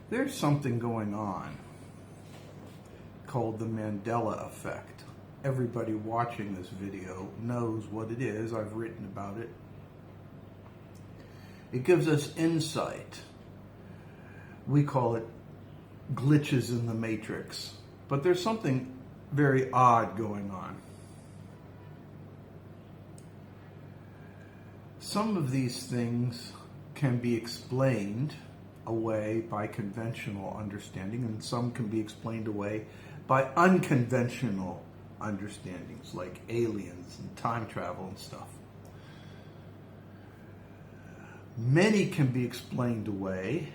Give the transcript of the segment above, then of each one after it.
There's something going on called the Mandela effect. Everybody watching this video knows what it is. I've written about it. It gives us insight. We call it glitches in the matrix. But there's something very odd going on. Some of these things can be explained away by conventional understanding, and some can be explained away by unconventional understandings like aliens and time travel and stuff. Many can be explained away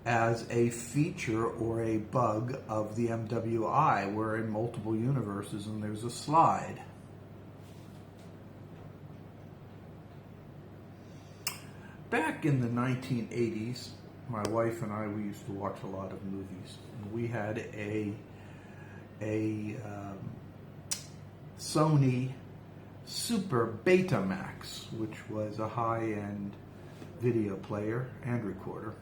as a feature or a bug of the MWI. We're in multiple universes and there's a slide. Back in the 1980s, my wife and I, we used to watch a lot of movies. We had a Sony Super Betamax, which was a high-end video player and recorder,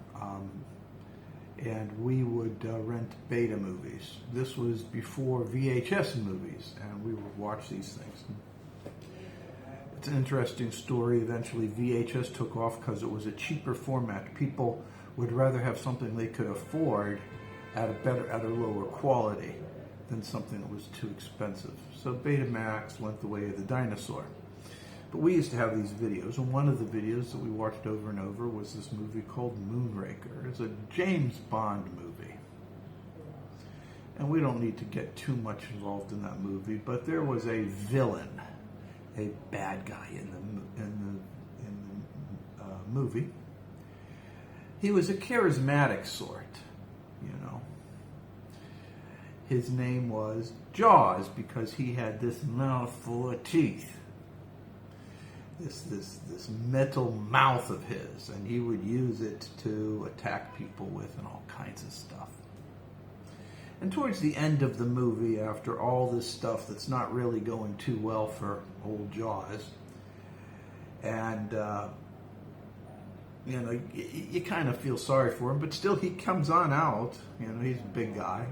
and we would rent beta movies. This was before VHS movies, and we would watch these things. It's an interesting story. Eventually VHS took off because it was a cheaper format. People would rather have something they could afford at a lower quality than something that was too expensive. So Betamax went the way of the dinosaur. But we used to have these videos, and one of the videos that we watched over and over was this movie called Moonraker. It's a James Bond movie. And we don't need to get too much involved in that movie, but there was a villain, a bad guy in the movie. He was a charismatic sort, you know. His name was Jaws because he had this mouth full of teeth. This metal mouth of his, and he would use it to attack people with and all kinds of stuff. And towards the end of the movie, after all this stuff that's not really going too well for old Jaws, and you kind of feel sorry for him, but still he comes on out. You know, he's a big guy.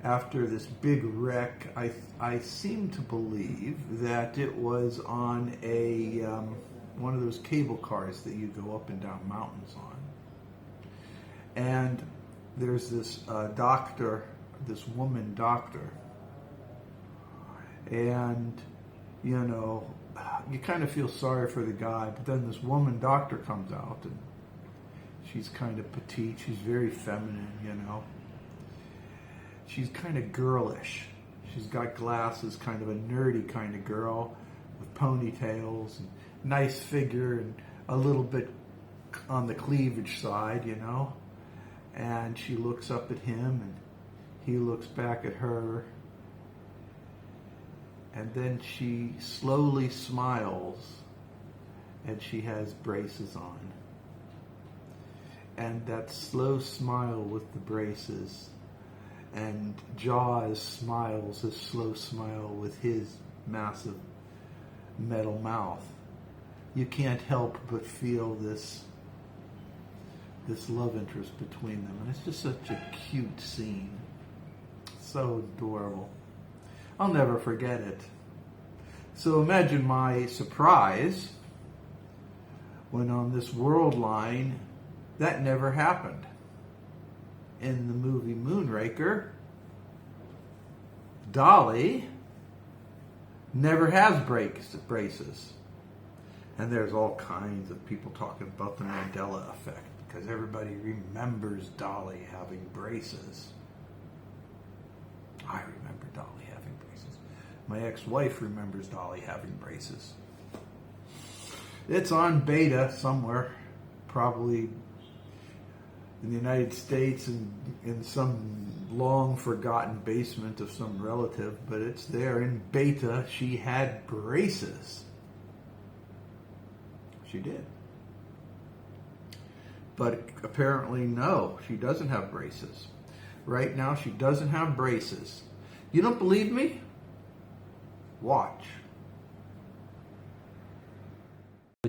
After this big wreck, I seem to believe that it was on a one of those cable cars that you go up and down mountains on. And there's this doctor, this woman doctor, and you know, you kind of feel sorry for the guy, but then this woman doctor comes out, and she's kind of petite, she's very feminine, you know. She's kind of girlish. She's got glasses, kind of a nerdy kind of girl with ponytails and nice figure and a little bit on the cleavage side, you know. And she looks up at him and he looks back at her. And then she slowly smiles and she has braces on. And that slow smile with the braces, and Jaws smiles his slow smile with his massive metal mouth. You can't help but feel this love interest between them. And it's just such a cute scene. So adorable. I'll never forget it. So imagine my surprise when on this world line, that never happened. In the movie Moonraker, Dolly never has braces. And there's all kinds of people talking about the Mandela effect because everybody remembers Dolly having braces. I remember Dolly having braces. My ex-wife remembers Dolly having braces. It's on beta somewhere, probably in the United States and in some long forgotten basement of some relative, but it's there in beta. She had braces. She did. But apparently no, she doesn't have braces. Right now she doesn't have braces. You don't believe me? Watch.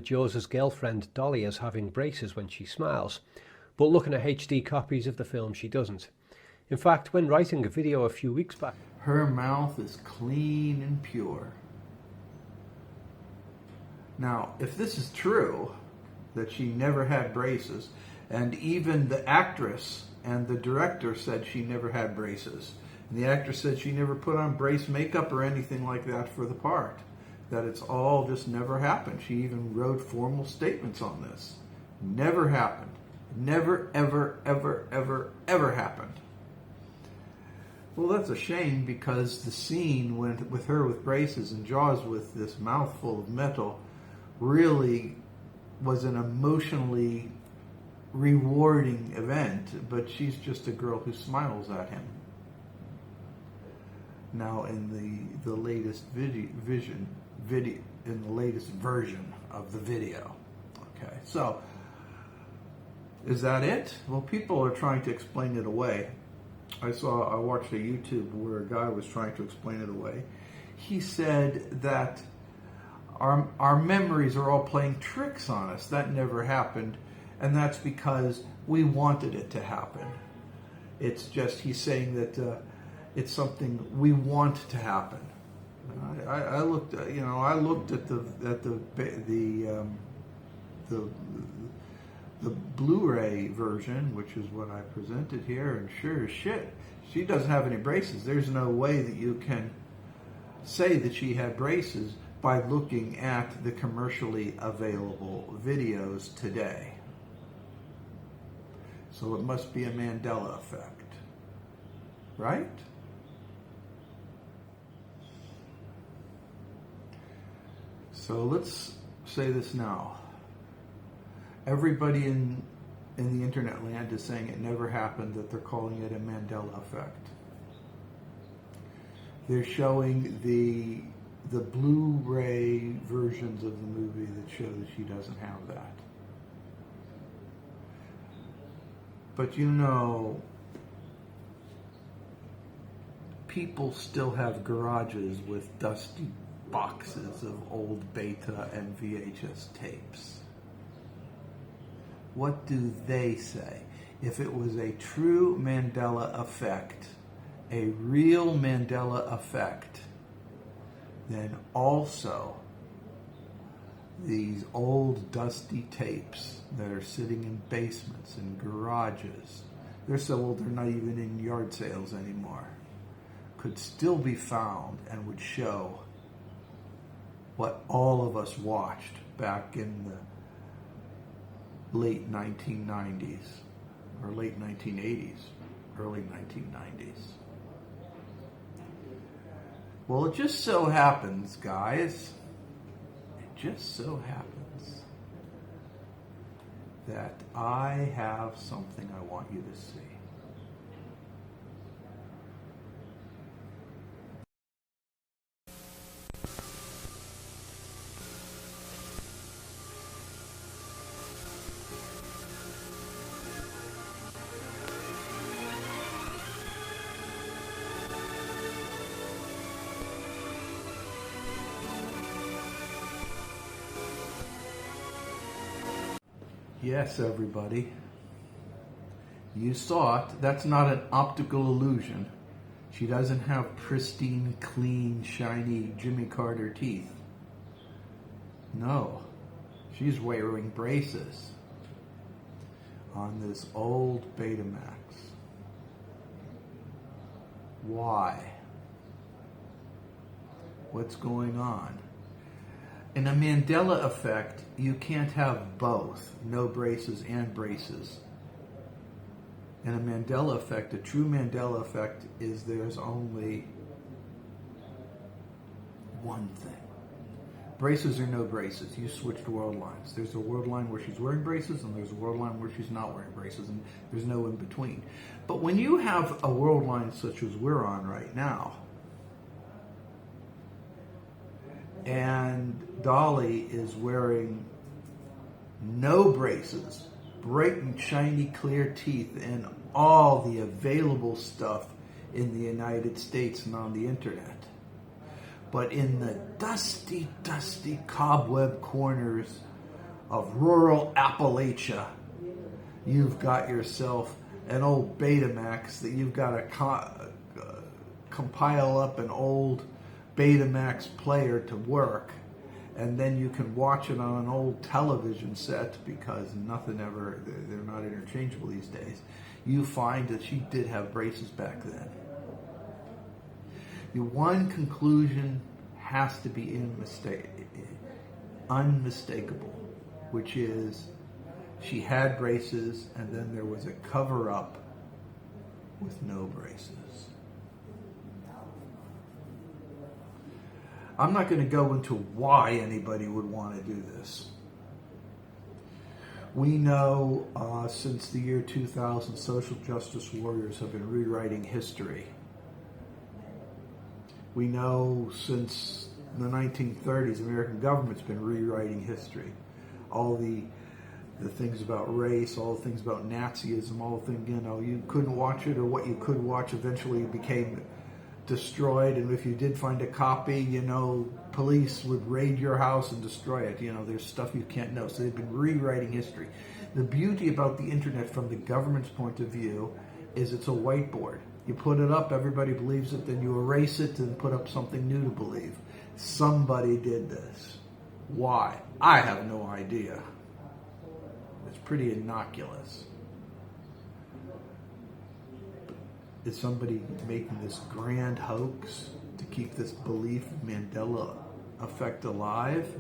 Joe's girlfriend Dolly is having braces when she smiles. but looking at HD copies of the film, she doesn't. In fact, when writing a video a few weeks back, her mouth is clean and pure. Now, if this is true, that she never had braces, and even the actress and the director said she never had braces, and the actress said she never put on brace makeup or anything like that for the part, that it's all just never happened. She even wrote formal statements on this. Never happened. Never, ever, ever, ever, ever happened. Well, that's a shame, because the scene with her with braces and Jaws with this mouthful of metal really was an emotionally rewarding event, but she's just a girl who smiles at him. Now, in the latest version of the video. Okay, so is that it? Well, people are trying to explain it away. I watched a YouTube where a guy was trying to explain it away. He said that our memories are all playing tricks on us. That never happened, and that's because we wanted it to happen. It's just, he's saying that it's something we want to happen. I looked at the Blu-ray version, which is what I presented here, and sure as shit, she doesn't have any braces. There's no way that you can say that she had braces by looking at the commercially available videos today. So it must be a Mandela effect, right? So let's say this now. Everybody in the internet land is saying it never happened, that they're calling it a Mandela effect. They're showing the Blu-ray versions of the movie that show that she doesn't have that. But you know, people still have garages with dusty boxes of old beta and VHS tapes. What do they say? If it was a true Mandela effect, a real Mandela effect, then also these old dusty tapes that are sitting in basements and garages, they're so old they're not even in yard sales anymore, could still be found and would show what all of us watched back in the late 1990s, or late 1980s, early 1990s. Well, it just so happens, guys, it just so happens that I have something I want you to see. Yes, everybody. You saw it. That's not an optical illusion. She doesn't have pristine, clean, shiny Jimmy Carter teeth. No. She's wearing braces on this old Betamax. Why? What's going on? In a Mandela effect, you can't have both, no braces and braces. In a Mandela effect, a true Mandela effect is there's only one thing. Braces or no braces, you switched world lines. There's a world line where she's wearing braces, and there's a world line where she's not wearing braces, and there's no in between. But when you have a world line such as we're on right now, and Dolly is wearing no braces, bright and shiny clear teeth, and all the available stuff in the United States and on the internet. But in the dusty, dusty cobweb corners of rural Appalachia, you've got yourself an old Betamax that you've got to compile up an old Betamax player to work, and then you can watch it on an old television set because they're not interchangeable these days. You find that she did have braces back then. The one conclusion has to be unmistakable, which is she had braces and then there was a cover-up with no braces. I'm not going to go into why anybody would want to do this. We know since the year 2000, social justice warriors have been rewriting history. We know since the 1930s, the American government's been rewriting history. All the things about race, all the things about Nazism, all the things, you couldn't watch it, or what you could watch eventually became destroyed, and if you did find a copy, police would raid your house and destroy it. There's stuff you can't know. So they've been rewriting history. The beauty about the internet from the government's point of view is it's a whiteboard. You put it up, everybody believes it, then you erase it and put up something new to believe. Somebody did this. Why? I have no idea. It's pretty innocuous. Is somebody making this grand hoax to keep this belief Mandela effect alive?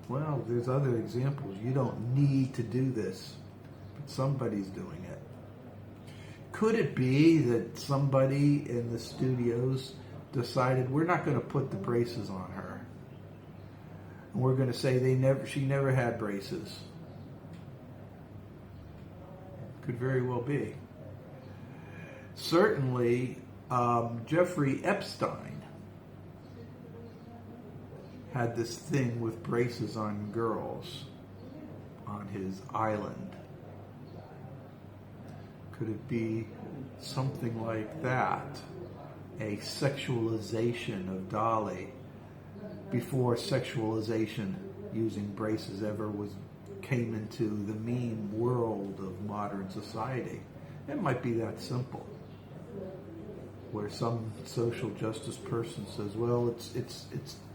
Well, there's other examples. You don't need to do this, but somebody's doing it. Could it be that somebody in the studios decided we're not going to put the braces on her, and we're going to say she never had braces? Could very well be. Certainly, Jeffrey Epstein had this thing with braces on girls on his island. Could it be something like that? A sexualization of Dolly before sexualization using braces ever came into the meme world of modern society? It might be that simple. Where some social justice person says, well, it's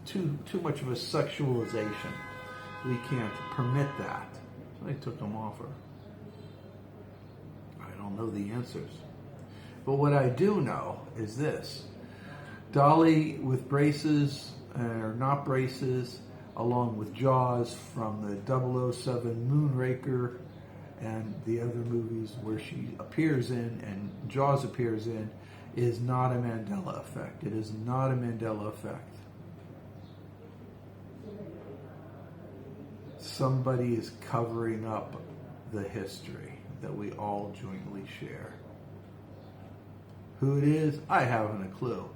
too much of a sexualization. We can't permit that. So they took them off her. I don't know the answers. But what I do know is this. Dolly with braces or not braces, along with Jaws from the 007 Moonraker and the other movies where she appears in and Jaws appears in, is not a Mandela effect. It is not a Mandela effect. Somebody is covering up the history that we all jointly share. Who it is, I haven't a clue.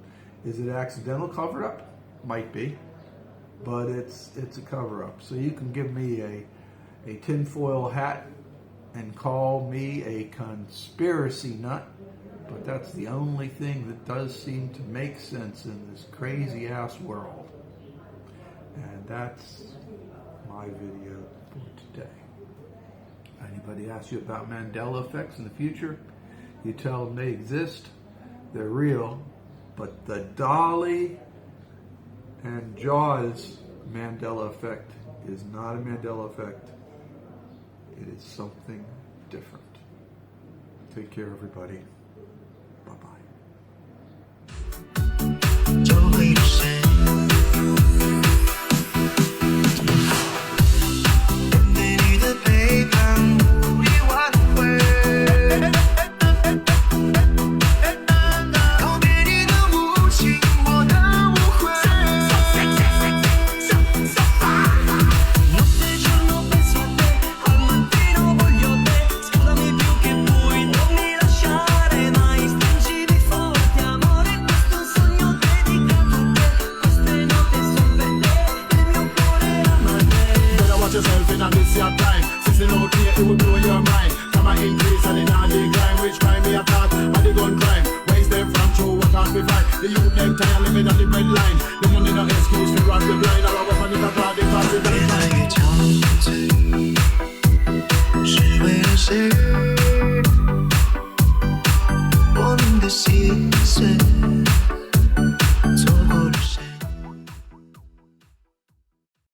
Is it accidental cover-up? Might be. But it's a cover-up. So you can give me a tinfoil hat and call me a conspiracy nut, but that's the only thing that does seem to make sense in this crazy-ass world. And that's my video for today. Anybody asks you about Mandela effects in the future, you tell them they exist, they're real, but the Dolly and Jaws Mandela effect is not a Mandela effect. It is something different. Take care, everybody. Lasciare see it, sweat.